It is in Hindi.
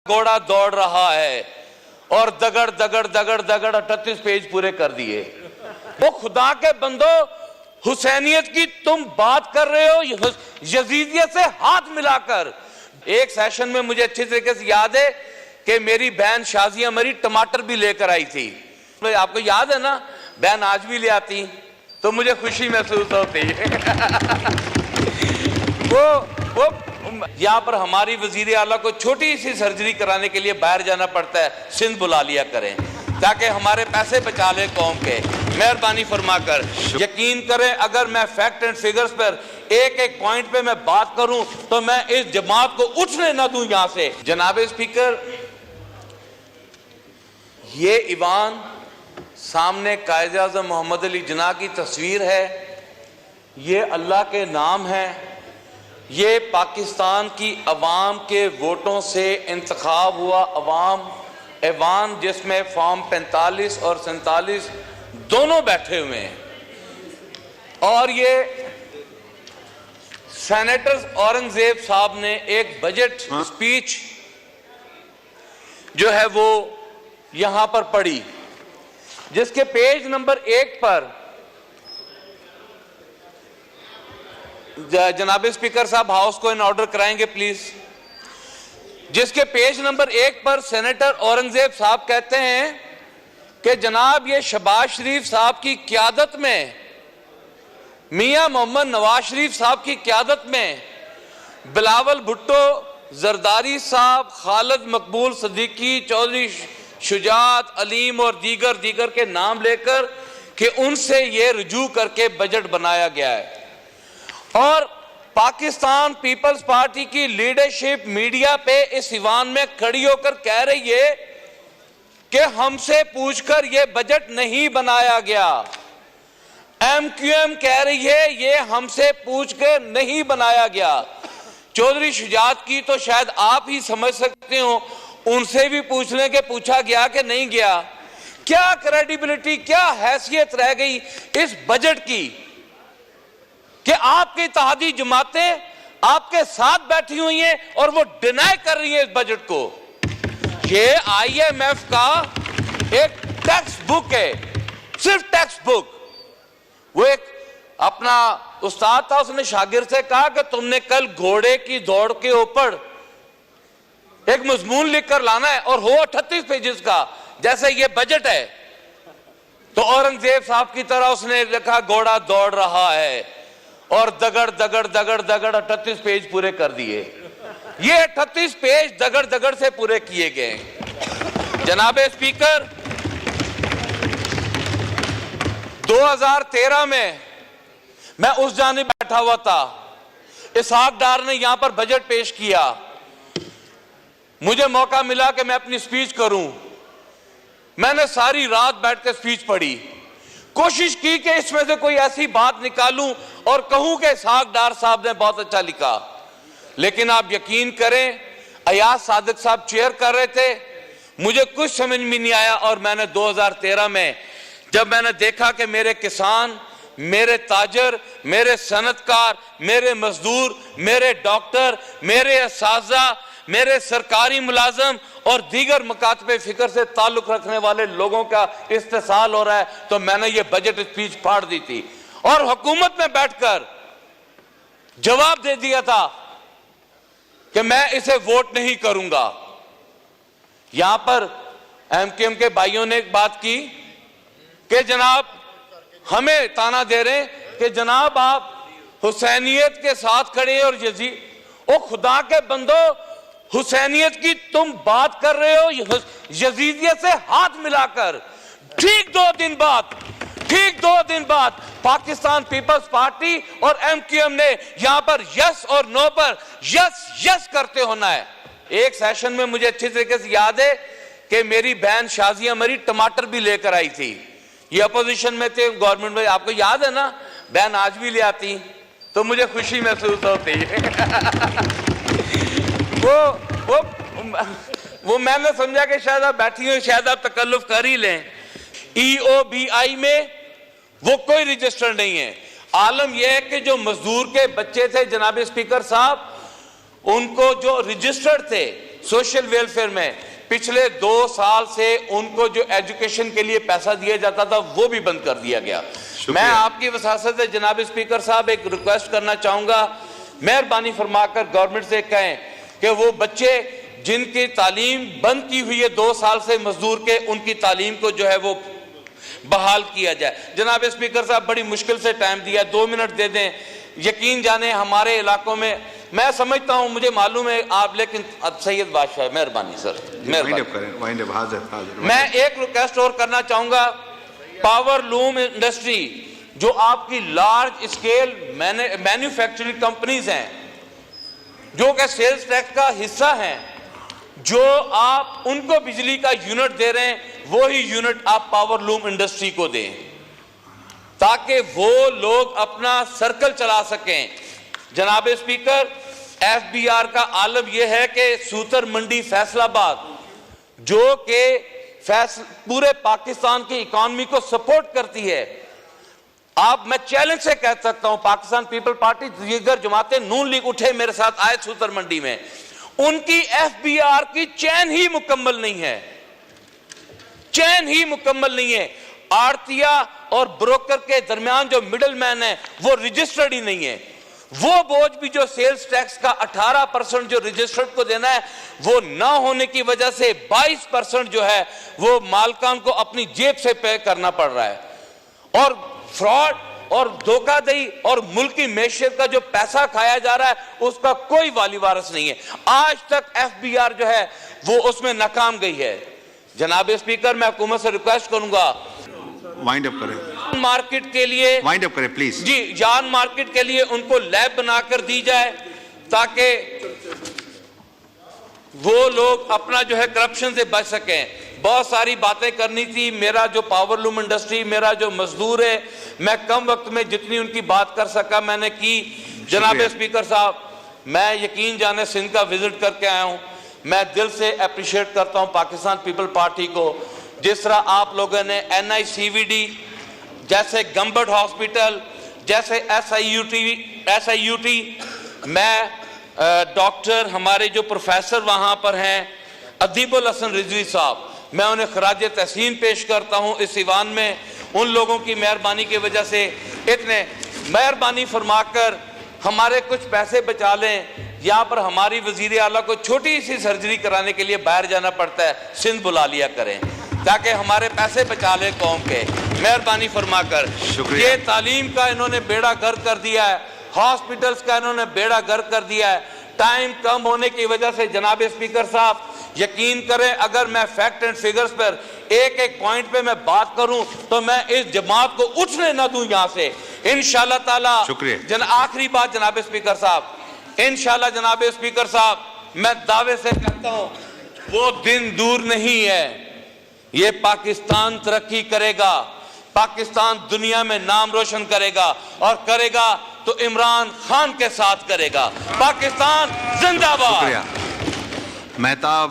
घोड़ा दौड़ रहा है और दगड़ दगड़ दगड़ दगड़ 38 पेज पूरे कर दिए। वो खुदा के बंदो, हुसैनियत की तुम बात कर रहे हो यजीदियत से हाथ मिलाकर। एक सेशन में मुझे अच्छी तरीके से याद है कि मेरी बहन शाजिया मरी टमाटर भी लेकर आई थी। आपको याद है ना, बहन आज भी ले आती तो मुझे खुशी महसूस होती वो यहाँ पर हमारी वजीर आला को छोटी सी सर्जरी कराने के लिए बाहर जाना पड़ता है, सिंध बुला लिया करें ताकि हमारे पैसे बचा ले कौम के। मेहरबानी फरमाकर यकीन करें, अगर मैं फैक्ट एंड फिगर्स पर एक एक पॉइंट पे मैं बात करूं तो मैं इस जमात को उठने ना दूं यहां से। जनाब स्पीकर, ये ईवान सामने कायद-ए-आज़म मोहम्मद अली जिन्ना की तस्वीर है, ये अल्लाह के नाम है, ये पाकिस्तान की अवाम के वोटों से इंतखाब हुआ ऐवान जिसमें फॉर्म 45 और 47 दोनों बैठे हुए हैं। और ये सेनेटर औरंगजेब साहब ने एक बजट स्पीच जो है वो यहां पर पढ़ी, जिसके पेज नंबर 1 पर जनाब स्पीकर साहब हाउस को इन ऑर्डर कराएंगे प्लीज। जिसके पेज नंबर 1 पर सेनेटर औरंगजेब साहब कहते हैं कि जनाब ये शहबाज शरीफ साहब की क़यादत में, मियां मोहम्मद नवाज शरीफ साहब की क़यादत में बिलावल भुट्टो, जरदारी साहब, खालिद मकबूल सिद्दीकी, चौधरी शुजात, अलीम और दीगर के नाम लेकर कि उनसे ये रुजू करके बजट बनाया गया है। और पाकिस्तान पीपल्स पार्टी की लीडरशिप मीडिया पे इस ईवान में खड़ी होकर कह रही है कि हमसे पूछकर ये बजट नहीं बनाया गया। MQM कह रही है ये हमसे पूछकर नहीं बनाया गया। चौधरी शुजात की तो शायद आप ही समझ सकते हो, उनसे भी पूछ लें कि पूछा गया कि नहीं गया। क्या क्रेडिबिलिटी, क्या हैसियत रह गई इस बजट की कि आपकी इत्तेहादी जमातें आपके साथ बैठी हुई हैं और वो डिनाई कर रही हैं इस बजट को। ये IMF का एक टेक्स्ट बुक है, सिर्फ टेक्स्ट बुक। वो एक अपना उस्ताद था, उसने शागिर्द से कहा कि तुमने कल घोड़े की दौड़ के ऊपर एक मजमून लिखकर लाना है और हो 38 पेजेस का, जैसे ये बजट है। तो औरंगजेब साहब की तरह उसने लिखा घोड़ा दौड़ रहा है और दगड़ दगड़ दगड़ दगड़ 38 पेज पूरे कर दिए। ये 38 पेज दगड़ दगड़ से पूरे किए गए। जनाब स्पीकर, 2013 में मैं उस जानिब बैठा हुआ था, इसहाक डार ने यहां पर बजट पेश किया, मुझे मौका मिला कि मैं अपनी स्पीच करूं। मैंने सारी रात बैठकर स्पीच पढ़ी, कोशिश की कि इसमें से कोई ऐसी बात निकालूं और कहूं कि इसहाक डार साहब ने बहुत अच्छा लिखा। लेकिन आप यकीन करें, अयाज सादिक साहब चेयर कर रहे थे, मुझे कुछ समझ में नहीं आया। और मैंने 2013 में जब मैंने देखा कि मेरे किसान, मेरे ताजर, मेरे सनतकार, मेरे मजदूर, मेरे डॉक्टर, मेरे असातिज़ा, मेरे सरकारी मुलाजम और दीगर मकातबे फिक्र से ताल्लुक रखने वाले लोगों का इस्तेसाल हो रहा है, तो मैंने ये बजट स्पीच फाड़ दी थी और हुकूमत में बैठकर जवाब दे दिया था कि मैं इसे वोट नहीं करूंगा। यहां पर MQM के भाइयों ने एक बात की कि जनाब हमें ताना दे रहे हैं कि जनाब आप हुसैनियत के साथ खड़े और यजीद। ओ खुदा के बंदो, हुसैनियत की तुम बात कर रहे हो यजीदियत से हाथ मिलाकर। ठीक 2 दिन बाद पाकिस्तान पीपल्स पार्टी और MQM ने यहां पर यस और नो पर यस करते होना है। एक सेशन में मुझे अच्छी तरीके से याद है कि मेरी बहन शाजिया मरी टमाटर भी लेकर आई थी। ये अपोजिशन में थे, गवर्नमेंट में, आपको याद है ना, बहन आज भी ले आती तो मुझे खुशी महसूस होती वो मैंने समझा कि शायद आप बैठी हुई, शायद आप तकल्लुफ कर ही लें। EOBI में वो कोई रजिस्टर नहीं है। आलम यह है कि जो मजदूर के बच्चे थे जनाब स्पीकर साहब, उनको जो रजिस्टर्ड थे सोशल वेलफेयर में पिछले 2 साल से उनको जो एजुकेशन के लिए पैसा दिया जाता था वो भी बंद कर दिया गया। मैं आपकी वसासत से जनाब स्पीकर साहब एक रिक्वेस्ट करना चाहूंगा, मेहरबानी फरमाकर गवर्नमेंट से कहें कि वो बच्चे जिनकी तालीम बंद की हुई है 2 साल से मजदूर के, उनकी तालीम को जो है वो बहाल किया जाए। जनाब स्पीकर साहब बड़ी मुश्किल से टाइम दिया, 2 मिनट दे दें। यकीन जाने हमारे इलाकों में मैं समझता हूं, मुझे मालूम है आप, लेकिन सैयद बादशाह, मेहरबानी सर, मेहरबानी। मैं एक रिक्वेस्ट और करना चाहूंगा, पावर लूम इंडस्ट्री जो आपकी लार्ज स्केल मैन्युफैक्चरिंग कंपनीज हैं जो कि सेल्स टैक्स का हिस्सा हैं, जो आप उनको बिजली का यूनिट दे रहे हैं वो ही यूनिट आप पावर लूम इंडस्ट्री को दें ताकि वो लोग अपना सर्कल चला सकें। जनाब स्पीकर, एफबीआर का आलम यह है कि सूतर मंडी फैसलाबाद जो कि पूरे पाकिस्तान की इकॉनमी को सपोर्ट करती है, आप, मैं चैलेंज से कह सकता हूं, पाकिस्तान पीपल पार्टी दीगर जमातें नून लीग उठे मेरे साथ आए सूतर मंडी में, उनकी एफबीआर की चैन ही मुकम्मल नहीं है, चैन ही मुकम्मल नहीं है। आड़तिया और ब्रोकर के दरमियान जो मिडलमैन है वो रजिस्टर्ड ही नहीं है। वो बोझ भी जो सेल्स टैक्स का 18% जो रजिस्टर्ड को देना है वो ना होने की वजह से 22% जो है वो मालकान को अपनी जेब से पे करना पड़ रहा है। और फ्रॉड और धोखाधड़ी और मुल्की मैशियत का जो पैसा खाया जा रहा है उसका कोई वाली वारिस नहीं है। आज तक एफबीआर जो है वो उसमें नाकाम गई है। जनाब स्पीकर, मैं हुकूमत से रिक्वेस्ट करूंगा, वाइंड अप करें, मार्केट के लिए वाइंड अप करें प्लीज जी, जान मार्केट के लिए उनको लैब बनाकर दी जाए ताकि वो लोग अपना जो है करप्शन से बच सकें। बहुत सारी बातें करनी थी, मेरा जो पावर लूम इंडस्ट्री, मेरा जो मजदूर है, मैं कम वक्त में जितनी उनकी बात कर सका मैंने की। जनाब स्पीकर साहब, मैं यकीन जाने सिंध का विजिट करके आया हूं, मैं दिल से अप्रिशिएट करता हूं पाकिस्तान पीपल पार्टी को, जिस तरह आप लोगों ने NICVD जैसे गंबर्ट हॉस्पिटल जैसे SIUT, मैं डॉक्टर हमारे जो प्रोफेसर वहां पर हैं अदीबुल हसन रिजवी साहब, मैं उन्हें खराज तहसीन पेश करता हूं इस ईवान में। उन लोगों की मेहरबानी की वजह से इतने मेहरबानी फरमाकर हमारे कुछ पैसे बचा लें। यहाँ पर हमारी वजीर आला को छोटी सी सर्जरी कराने के लिए बाहर जाना पड़ता है, सिंध बुला लिया करें ताकि हमारे पैसे बचा ले कौम के, मेहरबानी फरमाकर। ये तालीम का इन्होंने बेड़ा गर्क कर दिया है, हॉस्पिटल्स का इन्होंने बेड़ा गर्क कर दिया है। टाइम कम होने की वजह से जनाब स्पीकर साहब यकीन करें, अगर मैं फैक्ट एंड फिगर्स पर एक एक पॉइंट पे मैं बात करूं तो मैं इस जमात को उठने ना दूं यहां से, इंशाल्लाह ताला। आखिरी बात जनाब स्पीकर साहब, इंशाल्लाह जनाब स्पीकर साहब, मैं दावे से कहता हूं वो दिन दूर नहीं है, ये पाकिस्तान तरक्की करेगा, पाकिस्तान दुनिया में नाम रोशन करेगा और करेगा तो इमरान खान के साथ करेगा। पाकिस्तान जिंदाबाद। मेहताब